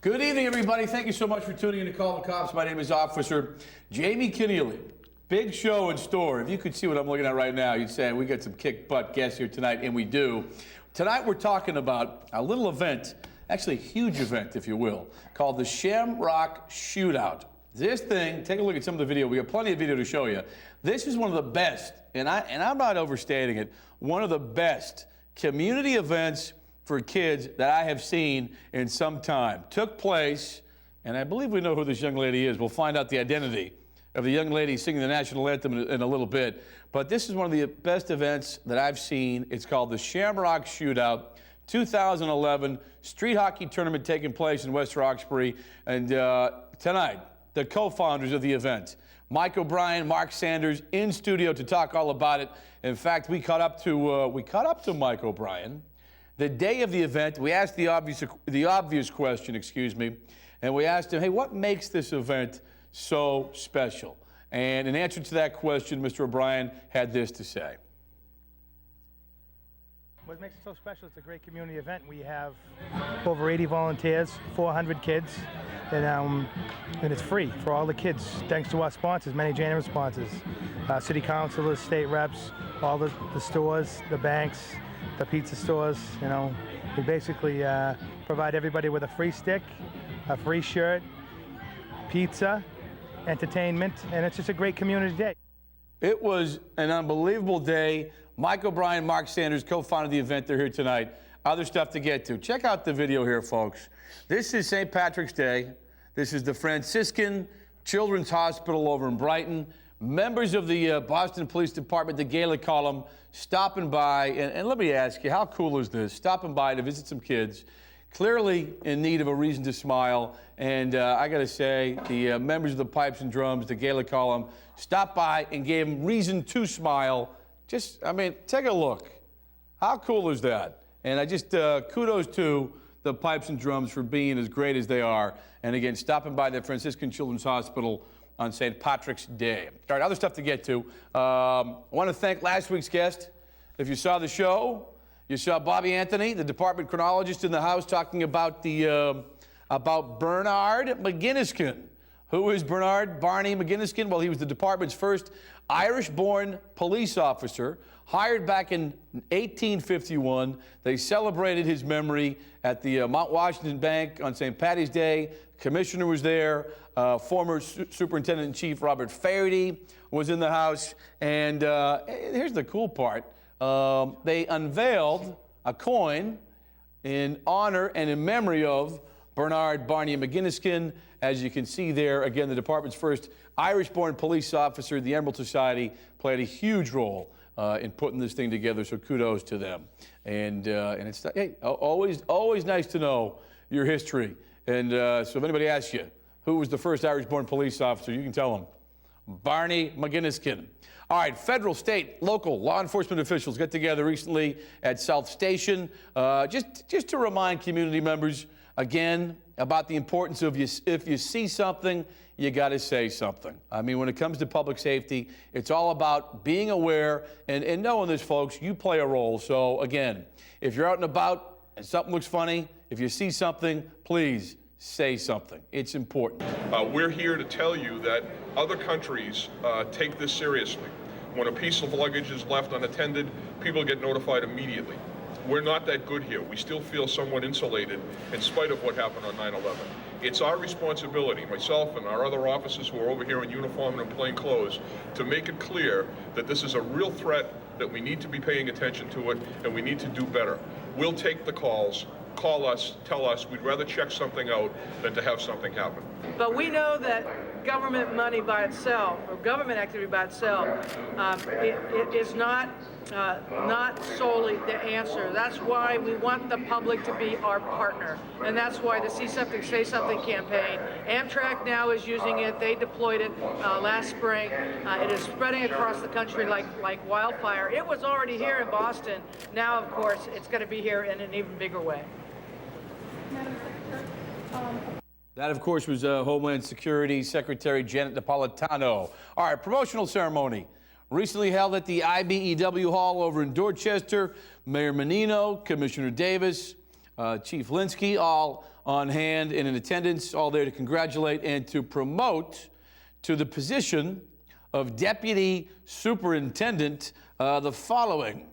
Good evening, everybody. Thank you so much for tuning in to Call the Cops. My name is Officer Jamie Keneally. Big show in store. If you could see what I'm looking at right now, you'd say we got some kick-butt guests here tonight, and we do. Tonight we're talking about a little event, actually a huge event, if you will, called the Shamrock Shootout. This thing, take a look at some of the video. We have plenty of video to show you. This is one of the best, and I'm not overstating it, one of the best community events for kids that I have seen in some time. Took place, and I believe we know who this young lady is. We'll find out the identity of the young lady singing the national anthem in a little bit. But this is one of the best events that I've seen. It's called the Shamrock Shootout, 2011 street hockey tournament taking place in West Roxbury. And tonight, the co-founders of the event, Mike O'Brien, Mark Sanders, in studio to talk all about it. In fact, we caught up to Mike O'Brien the day of the event. We asked the obvious question, and we asked him, hey, what makes this event so special? And in answer to that question, Mr. O'Brien had this to say. What makes it so special, it's a great community event. We have over 80 volunteers, 400 kids, and it's free for all the kids, thanks to our sponsors, many generous sponsors, city councilors, state reps, all the stores, the banks, the pizza stores. You know, we basically provide everybody with a free stick, a free shirt, pizza, entertainment, and it's just a great community day. It was an unbelievable day. Mike O'Brien, Mark Sanders, co-founded the event. They're here tonight. Other stuff to get to. Check out the video here, folks. This is St. Patrick's Day. This is the Franciscan Children's Hospital over in Brighton. Members of the Boston Police Department, the Gala column, stopping by. And let me ask you, how cool is this? Stopping by to visit some kids, clearly in need of a reason to smile. And I got to say, the members of the Pipes and Drums, the Gala column, stopped by and gave them reason to smile. Just, I mean, take a look. How cool is that? And I just, kudos to the Pipes and Drums for being as great as they are. And again, stopping by the Franciscan Children's Hospital on St. Patrick's Day. All right, other stuff to get to. I want to thank last week's guest. If you saw the show, you saw Bobby Anthony, the department chronologist in the house, talking about about Bernard McGinniskin. Who is Bernard Barney McGinniskin? Well, he was the department's first Irish-born police officer, hired back in 1851. They celebrated his memory at the Mount Washington Bank on St. Paddy's Day. Commissioner was there. Former Superintendent-in-Chief Robert Faraday was in the house. And here's the cool part. They unveiled a coin in honor and in memory of Bernard Barney McGinniskin. As you can see there, again, the department's first Irish-born police officer. The Emerald Society played a huge role in putting this thing together, so kudos to them. And it's, hey, always nice to know your history. And so if anybody asks you who was the first Irish-born police officer, you can tell them, Barney McGinniskin. All right, federal, state, local law enforcement officials got together recently at South Station just to remind community members, again, about the importance of if you see something, you got to say something. I mean, when it comes to public safety, it's all about being aware and knowing this, folks, you play a role. So, again, if you're out and about and something looks funny, if you see something, please say something. It's important. We're here to tell you that other countries take this seriously. When a piece of luggage is left unattended, people get notified immediately. We're not that good here. We still feel somewhat insulated in spite of what happened on 9/11. It's our responsibility, myself and our other officers who are over here in uniform and in plain clothes, to make it clear that this is a real threat, that we need to be paying attention to it, and we need to do better. We'll take the calls. Call us, tell us. We'd rather check something out than to have something happen. But we know that government money by itself, or government activity by itself, it is not solely the answer. That's why we want the public to be our partner. And that's why the See Something, Say Something campaign, Amtrak now is using it. They deployed it last spring. It is spreading across the country like wildfire. It was already here in Boston. Now, of course, it's going to be here in an even bigger way. That, of course, was Homeland Security Secretary Janet Napolitano. All right, promotional ceremony recently held at the IBEW Hall over in Dorchester. Mayor Menino, Commissioner Davis, Chief Linsky, all on hand and in attendance, all there to congratulate and to promote to the position of Deputy Superintendent the following.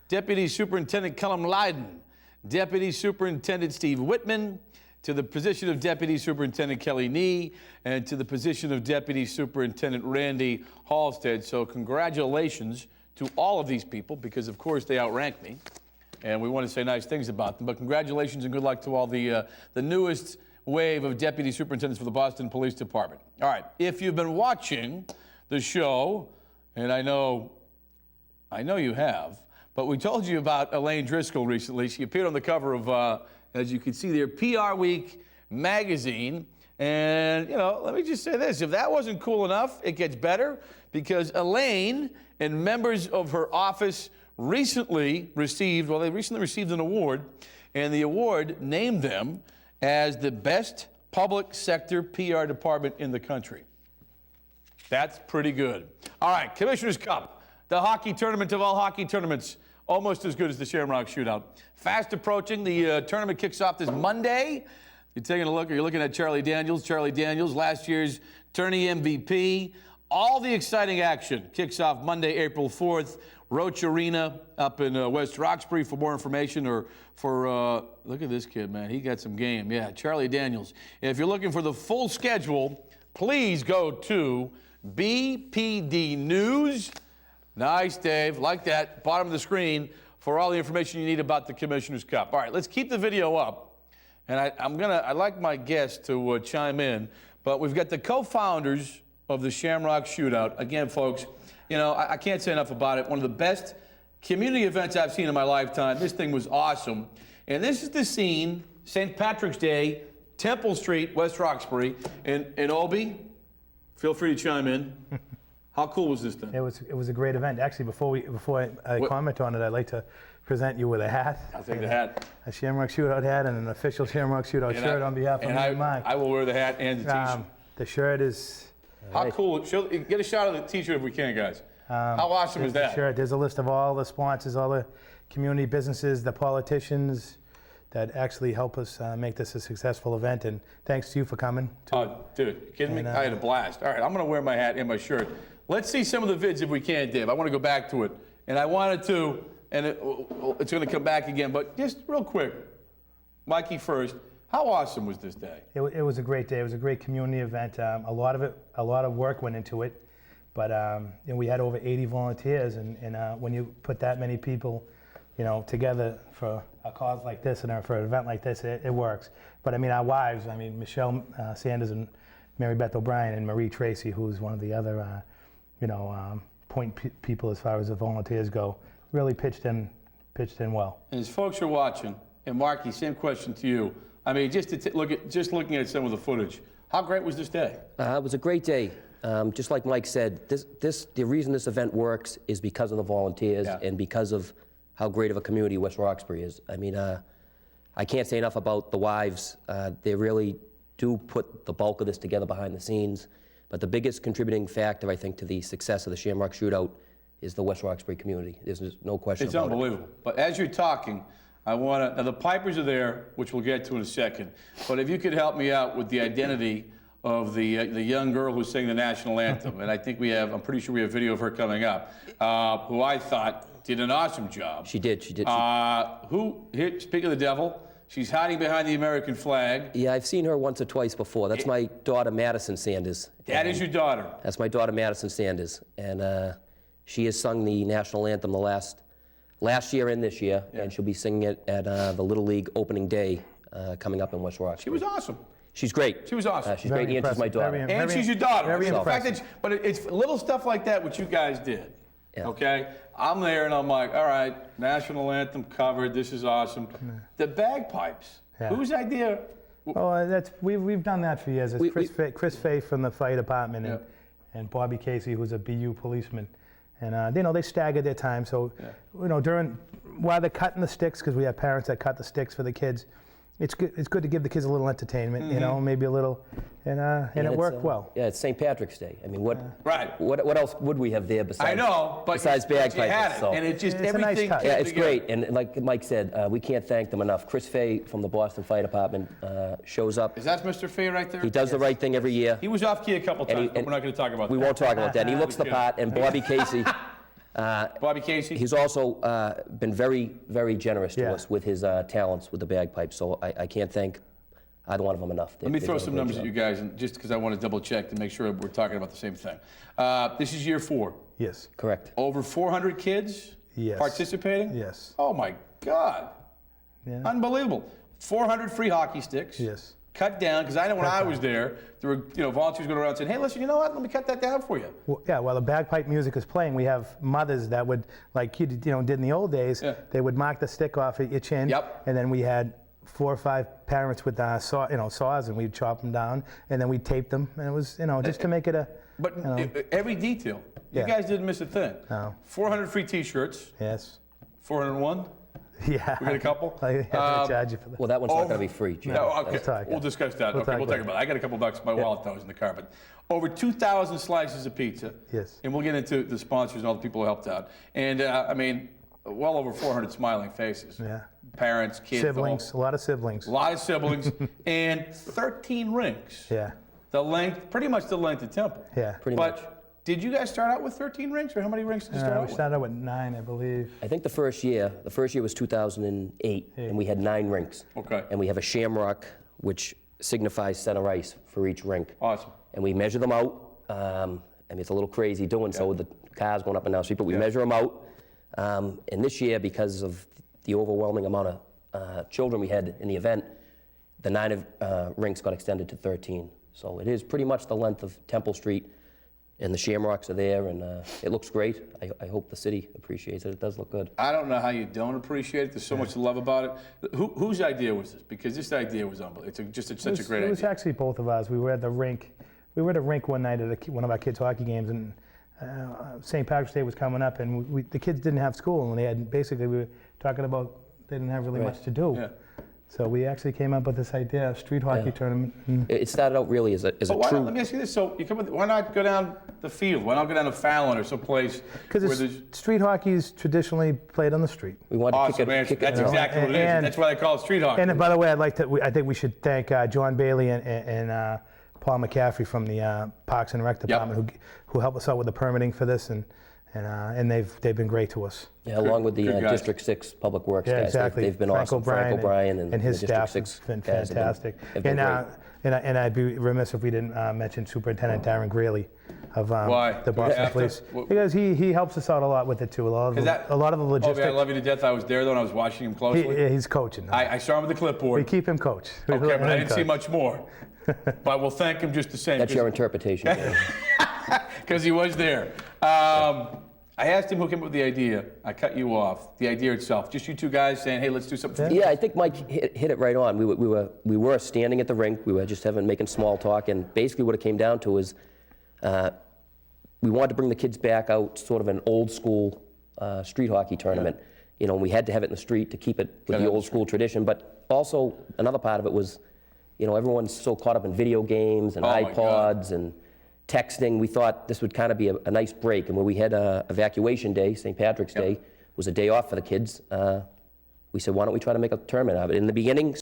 Deputy Superintendent Cullum Lydon, Deputy Superintendent Steve Whitman, to the position of Deputy Superintendent Kelly Nee, and to the position of Deputy Superintendent Randy Halstead. So congratulations to all of these people, because of course they outrank me, and we want to say nice things about them. But congratulations and good luck to all the newest wave of deputy superintendents for the Boston Police Department. All right, if you've been watching the show, and I know you have, but we told you about Elaine Driscoll recently. She appeared on the cover of, as you can see there, PR Week magazine. And, you know, let me just say this. If that wasn't cool enough, it gets better, because Elaine and members of her office recently received an award, and the award named them as the best public sector PR department in the country. That's pretty good. All right, Commissioner's Cup, the hockey tournament of all hockey tournaments, almost as good as the Shamrock Shootout. Fast approaching. The tournament kicks off this Monday. You're taking a look, or you're looking at Charlie Daniels. Charlie Daniels, last year's tourney MVP. All the exciting action kicks off Monday, April 4th. Roach Arena up in West Roxbury. For more information, or for, look at this kid, man. He got some game. Yeah, Charlie Daniels. If you're looking for the full schedule, please go to BPD News. Nice, Dave. Like that. Bottom of the screen for all the information you need about the Commissioner's Cup. All right, let's keep the video up. And I'd like my guests to chime in. But we've got the co-founders of the Shamrock Shootout. Again, folks, you know, I can't say enough about it. One of the best community events I've seen in my lifetime. This thing was awesome. And this is the scene, St. Patrick's Day, Temple Street, West Roxbury. And Obi, feel free to chime in. How cool was this thing? It was a great event. Actually, before I comment on it, I'd like to present you with a hat. I'll take the hat. A Shamrock Shootout hat and an official Shamrock Shootout shirt on behalf of me and Mike. I will wear the hat and the t-shirt. The shirt is... How cool. Get a shot of the t-shirt if we can, guys. How awesome is that? Shirt. There's a list of all the sponsors, all the community businesses, the politicians that actually help us make this a successful event. And thanks to you for coming. Dude, you kidding me? I had a blast. All right, I'm going to wear my hat and my shirt. Let's see some of the vids if we can, Dave. I want to go back to it. And I wanted to, and it's going to come back again, but just real quick, Mikey first, how awesome was this day? It was a great day. It was a great community event. A lot of work went into it, but and we had over 80 volunteers, and when you put that many people, you know, together for a cause like this and for an event like this, it works. But I mean, our wives, Michelle Sanders and Mary Beth O'Brien and Marie Tracy, who's one of the other, point people as far as the volunteers go, really pitched in well. And as folks are watching, and Marky, same question to you. I mean, just looking at some of the footage, how great was this day? It was a great day. Just like Mike said, the reason this event works is because of the volunteers and because of how great of a community West Roxbury is. I mean, I can't say enough about the wives. They really do put the bulk of this together behind the scenes. But the biggest contributing factor, I think, to the success of the Shamrock Shootout is the West Roxbury community. There's no question about it. It's unbelievable. But as you're talking, now the Pipers are there, which we'll get to in a second. But if you could help me out with the identity of the young girl who sang the national anthem, and I'm pretty sure we have video of her coming up, who I thought did an awesome job. She did. Speaking of the devil, she's hiding behind the American flag. Yeah, I've seen her once or twice before. That's my daughter, Madison Sanders. That is your daughter? That's my daughter, Madison Sanders. And she has sung the national anthem the last year and this year, and she'll be singing it at the Little League opening day coming up in West Roxbury. She was awesome. She's great. She was awesome. She's great, and she's my daughter. And she's your daughter. Very impressive. But it's little stuff like that what you guys did. Yeah. Okay? I'm there and I'm like, all right, national anthem covered. This is awesome. The bagpipes. Yeah. Whose idea? Oh, we've done that for years. It's Chris Faith from the fire department and Bobby Casey, who's a BU policeman. And they staggered their time. So, while they're cutting the sticks, because we have parents that cut the sticks for the kids, it's good to give the kids a little entertainment, you know, maybe a little, and it worked well. Yeah, it's St. Patrick's Day. I mean, what else would we have there besides? I know, but besides you had bagpipers? it, So. and it just It's a nice everything. touch. came Yeah, it's together. great, and like Mike said, we can't thank them enough. Chris Fay from the Boston Fire Department shows up. Is that Mr. Fay right there? He does the right thing every year. He was off key a couple times, but and we're not going to talk about that. We won't talk about that. He looks the part, and Bobby Casey. Bobby Casey. He's also been very, very generous to Yeah. us with his talents with the bagpipes. So I can't thank either one of them enough. Let me throw some numbers at you guys, and just because I want to double check to make sure we're talking about the same thing. This is year 4. Yes. Correct. Over 400 kids Yes. participating? Yes. Oh my God. Yeah. Unbelievable. 400 free hockey sticks. Yes. Cut down, because I know when I was there were volunteers going around saying, hey, listen, you know what? Let me cut that down for you. Well, yeah, while the bagpipe music is playing, we have mothers that would, like you did in the old days, Yeah. they would mark the stick off at your chin. Yep. And then we had 4 or 5 parents with saws, and we'd chop them down, and then we'd tape them, and it was, just to make it a. But every detail. You Yeah. guys didn't miss a thing. No. 400 free T-shirts. Yes. 401. Yeah. We got a couple. I have to charge you for that. Well, that one's not going to be free, Jim. No, okay. Let's talk, We'll yeah. discuss that. We'll Okay, talk we'll talk about about it. I got a couple bucks in my wallet that was in the car, but over 2,000 slices of pizza. Yes. And we'll get into the sponsors and all the people who helped out. And I mean, well over 400 smiling faces. Yeah. Parents, kids, Siblings, a lot of siblings. a lot of siblings, and 13 rinks. Yeah. Pretty much the length of Temple. Yeah. Pretty but much. did you guys start out with 13 rinks, or how many rinks did you start out We with? started out with 9, I believe. I think the first year was 2008, and we had 9 rinks. Okay. And we have a shamrock, which signifies center ice for each rink. Awesome. And we measure them out. I mean, it's a little crazy doing so with the cars going up and down the street, but we measure them out. And this year, because of the overwhelming amount of children we had in the event, the 9 rinks got extended to 13. So it is pretty much the length of Temple Street, and the shamrocks are there, and it looks great. I hope the city appreciates it. It does look good. I don't know how you don't appreciate it. There's so much to love about it. Whose idea was this? Because this idea was unbelievable. It's such a great It was idea. actually both of us. We were at the rink. We were at a rink one night at one of our kids' hockey games, and St. Patrick's Day was coming up, and the kids didn't have school, and they had we were talking about they didn't have really much to do. Yeah. So we actually came up with this idea of street hockey tournament. And It started out really as a But why true. not, let me ask you this. So you come with, why not go down the field? Why not go down to Fallon or someplace where because there's... street hockey's traditionally played on the street. We wanted to Awesome, man. kick That's it. exactly what it is. And- That's why they call it street hockey. And by the way, I think we should thank John Bailey and Paul McCaffrey from the Parks and Rec Department who helped us out with the permitting for this, and they've been great to us. Yeah, along with the good guys. District 6 Public Works Yeah, guys. exactly. They've been Frank awesome. Frank O'Brien and his the staff District 6 have been guys fantastic. have been great. And I'd be remiss if we didn't mention Superintendent Darren Greeley of Why? the Do we Boston have to? Police, What- because he helps us out a lot with it too. A lot of the Oh, man, I logistics. love you to death. I was there, though, and I was watching him closely. He's coaching. I saw him with the We clipboard. keep him coach. We Okay, let but I him didn't see coach. much more. But we'll thank him just the same. That's your interpretation. Dave. Because he was there. I asked him who came up with the idea. I cut you off. The idea itself. Just you two guys saying, hey, let's do something for Yeah, I think Mike hit it right on. We were standing at the rink. We were just making small talk, and basically what it came down to is we wanted to bring the kids back out, sort of an old school street hockey tournament. You know, we had to have it in the street to keep it with the old school tradition. But also another part of it was, everyone's so caught up in video games and Oh, my God. iPods and texting. We thought this would kind of be a nice break. And when we had evacuation day, St. Patrick's Day, was a day off for the kids. We said, why don't we try to make a tournament out of it? In the beginning,